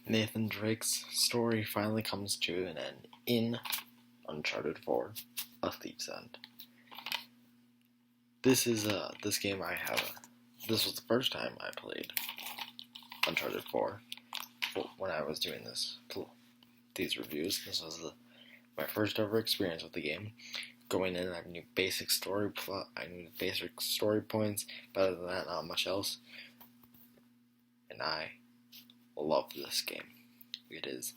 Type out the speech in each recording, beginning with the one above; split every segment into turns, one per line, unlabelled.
Nathan Drake's story finally comes to an end in Uncharted 4, A Thief's End. This was the first time I played Uncharted 4 when I was doing these reviews. This was my first ever experience with the game. Going in, I knew basic story plot, I knew basic story points, but other than that, not much else. And I love this game. It is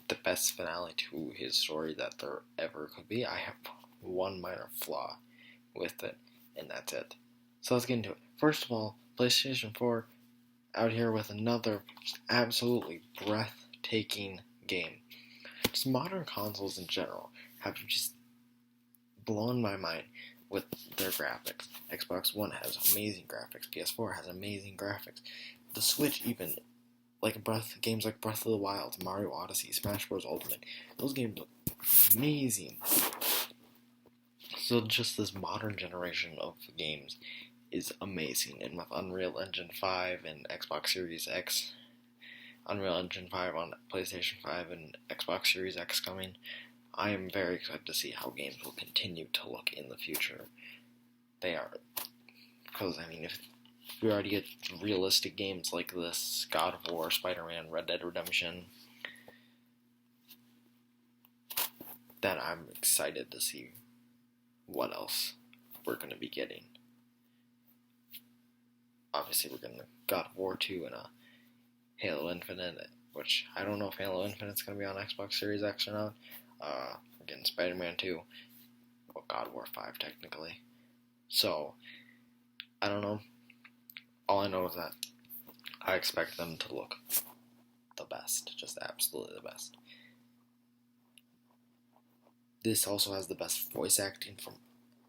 the best finale to his story that there ever could be. I have one minor flaw with it, and that's it. So let's get into it. First of all, PlayStation 4 out here with another absolutely breathtaking game. Just modern consoles in general have just blown my mind with their graphics. Xbox One has amazing graphics. PS4 has amazing graphics. The Switch even, games like Breath of the Wild, Mario Odyssey, Smash Bros. Ultimate, those games look amazing. So just this modern generation of games is amazing. And with Unreal Engine 5 and Xbox Series X, Unreal Engine 5 on PlayStation 5 and Xbox Series X coming, I am very excited to see how games will continue to look in the future. They are, because if we already get realistic games like this, God of War, Spider-Man, Red Dead Redemption, then I'm excited to see what else we're going to be getting. Obviously, we're getting God of War 2 and a Halo Infinite, which I don't know if Halo Infinite's going to be on Xbox Series X or not. We're getting Spider-Man 2, well, God of War 5 technically. So, I don't know. All I know is that I expect them to look the best, just absolutely the best. This also has the best voice acting from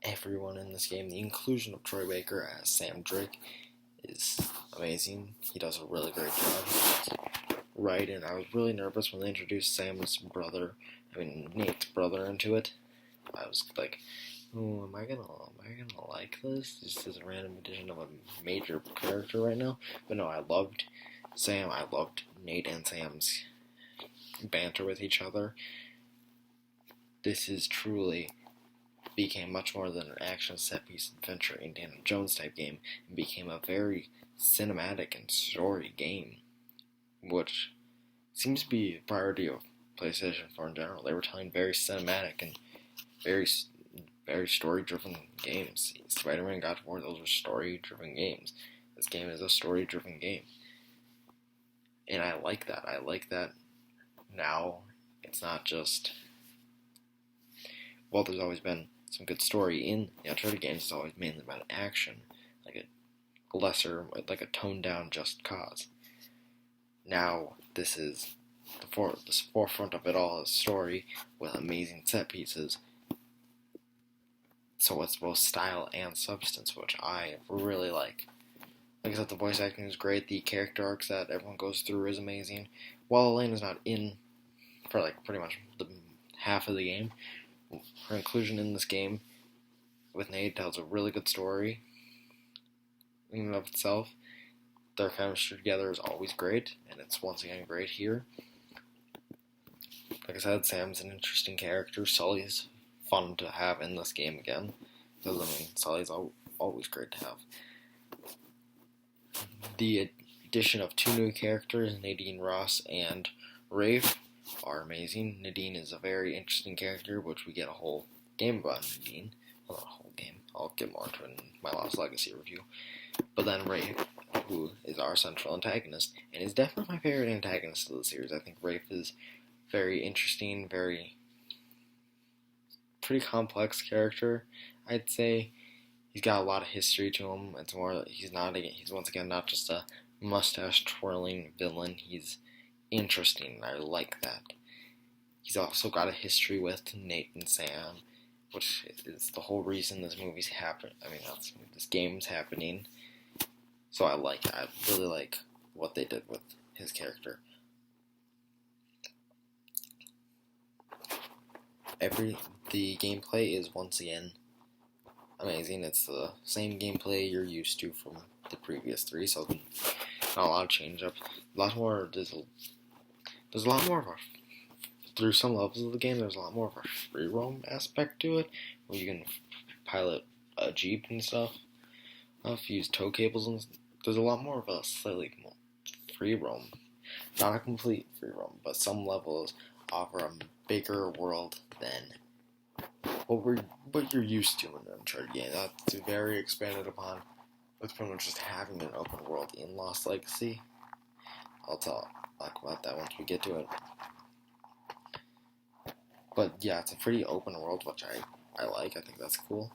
everyone in this game. The inclusion of Troy Baker as Sam Drake is amazing. He does a really great job. Right, and I was really nervous when they introduced Nate's brother into it. I was like, oh, am I gonna like this? This is a random addition of a major character right now. But no, I loved Sam. I loved Nate and Sam's banter with each other. This is truly became much more than an action set-piece adventure Indiana Jones type game. It became a very cinematic and story game, which seems to be a priority of PlayStation 4 in general. They were telling very cinematic and very story-driven games. Spider-Man and God of War, those were story-driven games. This game is a story-driven game. And I like that. I like that now it's not just... Well, there's always been some good story in the Uncharted games. It's always mainly about action. Like a toned-down Just Cause. Now, this is the forefront of it all is story with amazing set pieces. So it's both style and substance, which I really like. Like I said, the voice acting is great. The character arcs that everyone goes through is amazing. While Elaine is not in for pretty much the half of the game, her inclusion in this game with Nate tells a really good story in and of itself. Their chemistry together is always great, and it's once again great here. Like I said, Sam's an interesting character. Sully's fun to have in this game again, because Sully's always great to have. The addition of two new characters, Nadine Ross and Rafe, are amazing. Nadine is a very interesting character, which we get a whole game about Nadine. Well, not a whole game. I'll get more into it in my Lost Legacy review. But then Rafe, who is our central antagonist, and is definitely my favorite antagonist of the series. I think Rafe is very interesting, pretty complex character, I'd say. He's got a lot of history to him. It's more that he's once again not just a mustache twirling villain. He's interesting, and I like that. He's also got a history with Nate and Sam, which is the whole reason this movie's this game's happening. So I really like what they did with his character. The gameplay is once again amazing. It's the same gameplay you're used to from the previous three, so not a lot of change up. A lot more, there's there's a lot more of a, through some levels of the game, there's a lot more of a free roam aspect to it, where you can pilot a Jeep and stuff, use tow cables, and there's a lot more of a slightly more free roam. Not a complete free roam, but some levels offer a bigger world than what you're used to in an Uncharted game. That's very expanded upon with pretty much just having an open world in Lost Legacy. I'll talk about that once we get to it. But yeah, it's a pretty open world, which I like. I think that's cool.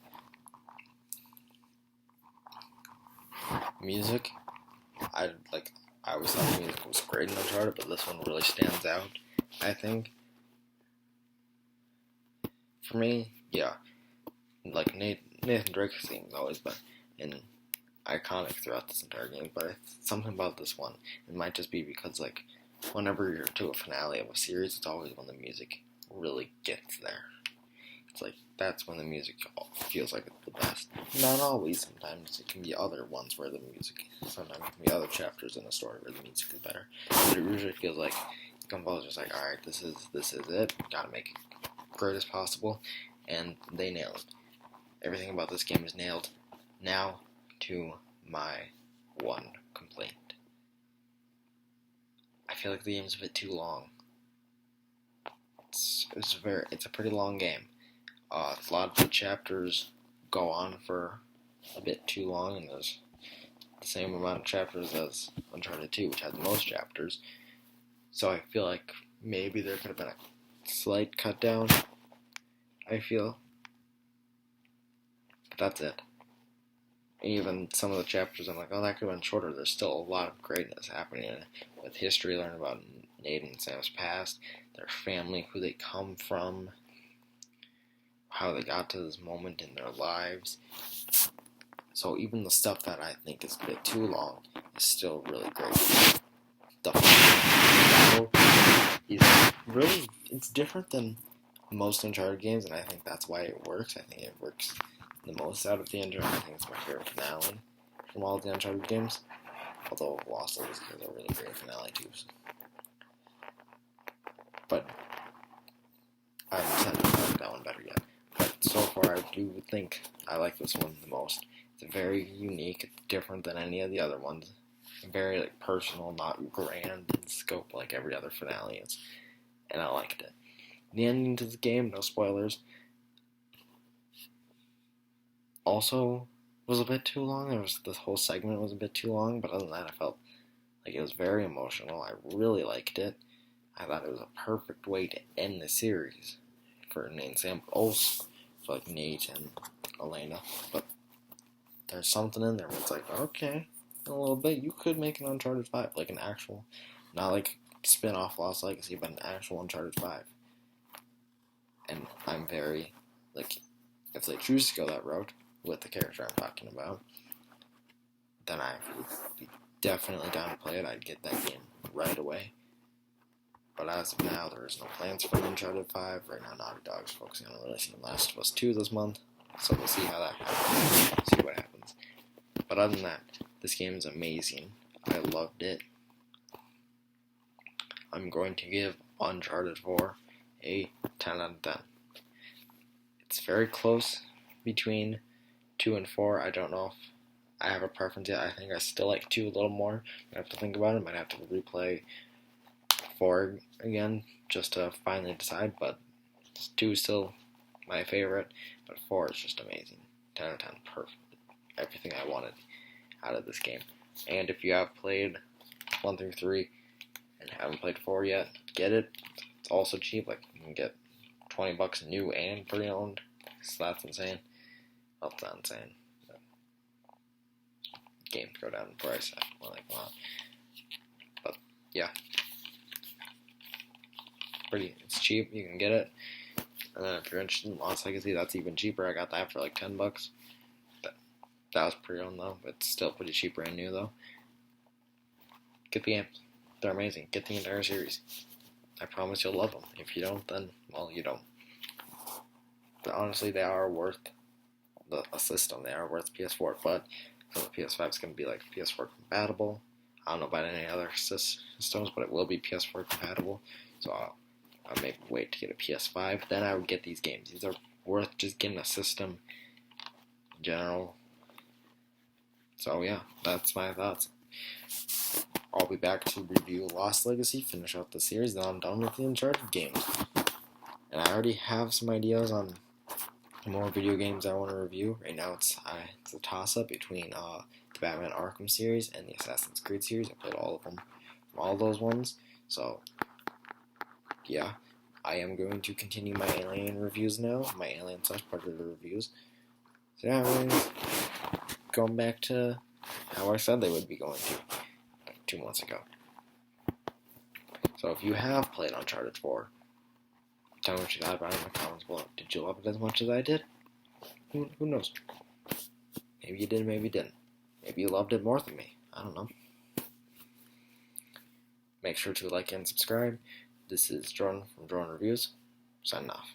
Music, I always thought the music was great in Uncharted, but this one really stands out, I think. For me, yeah, like Nathan Drake's theme has always been iconic throughout this entire game, but something about this one, it might just be because, like, whenever you're to a finale of a series, it's always when the music really gets there. It's like, that's when the music feels like it's the best. Not always, sometimes it can be other ones where the music, sometimes it can be other chapters in a story where the music is better. But it usually feels like the composer's like, alright, this is it, gotta make it great as possible, and they nailed it. Everything about this game is nailed. Now, to my one complaint. I feel like the game's a bit too long. It's a pretty long game. A lot of the chapters go on for a bit too long, and there's the same amount of chapters as Uncharted 2, which had the most chapters. So I feel like maybe there could have been a slight cut down, I feel. But that's it. Even some of the chapters, I'm like, oh, that could have been shorter. There's still a lot of greatness happening in it. With history, learn about Nate and Sam's past, their family, who they come from, how they got to this moment in their lives. So even the stuff that I think is a bit too long is still really great. The battle is really, it's different than most Uncharted games, and I think that's why it works. I think it works the most out of the Uncharted. I think it's my favorite finale from all the Uncharted games. Although Lost Legacy is a really great finale too. But I haven't decided that one better yet. But so far, I do think I like this one the most. It's very unique. It's different than any of the other ones. Very personal, not grand in scope like every other finale is. And I liked it. The ending to the game, no spoilers, also was a bit too long. This whole segment was a bit too long, but other than that, I felt like it was very emotional. I really liked it. I thought it was a perfect way to end the series for Nate and Sam, but also for like Nate and Elena. But there's something in there where it's like, okay, in a little bit, you could make an Uncharted 5, like an actual, not like spin-off Lost Legacy, but an actual Uncharted 5. And I'm very, like, if they choose to go that route with the character I'm talking about, then I would be definitely down to play it. I'd get that game right away. But as of now, there is no plans for Uncharted 5. Right now, Naughty Dog's focusing on releasing Last of Us 2 this month. So we'll see how that happens. See what happens. But other than that, this game is amazing. I loved it. I'm going to give Uncharted 4 a 10 out of 10. It's very close between 2 and 4. I don't know if I have a preference yet. I think I still like 2 a little more. I have to think about it. Might have to replay 4 again just to finally decide. But 2 is still my favorite. But 4 is just amazing. 10 out of 10. Perfect. Everything I wanted out of this game. And if you have played 1 through 3 and haven't played 4 yet, get it. It's also cheap. Like, you can get $20 new and pre-owned. So that's insane. Well, it's not insane. Games go down in price when they come out. But yeah, it's cheap. You can get it. And then if you're interested in Lost Legacy, that's even cheaper. I got that for like $10. That was pre-owned though, but it's still pretty cheap brand new though. Get the games. They're amazing. Get the entire series. I promise you'll love them. If you don't, then, well, you don't. But honestly, they are worth a system. They are worth PS4, but so the PS5 is going to be like PS4 compatible. I don't know about any other systems, but it will be PS4 compatible. So I'll maybe wait to get a PS5. Then I would get these games. These are worth just getting a system in general. So yeah, that's my thoughts. I'll be back to review Lost Legacy, finish out the series, then I'm done with the Uncharted games. And I already have some ideas on more video games I want to review. Right now it's a toss-up between the Batman Arkham series and the Assassin's Creed series. I played all of them, all those ones. So, yeah, I am going to continue my Alien reviews now, my Alien / Predator reviews. So yeah, we're going back to how I said they would be going to, like 2 months ago. So if you have played Uncharted 4, tell me what you thought about it in the comments below. Did you love it as much as I did? Who knows? Maybe you did, maybe you didn't. Maybe you loved it more than me. I don't know. Make sure to like and subscribe. This is Jordan from Jordan Reviews. Signing off.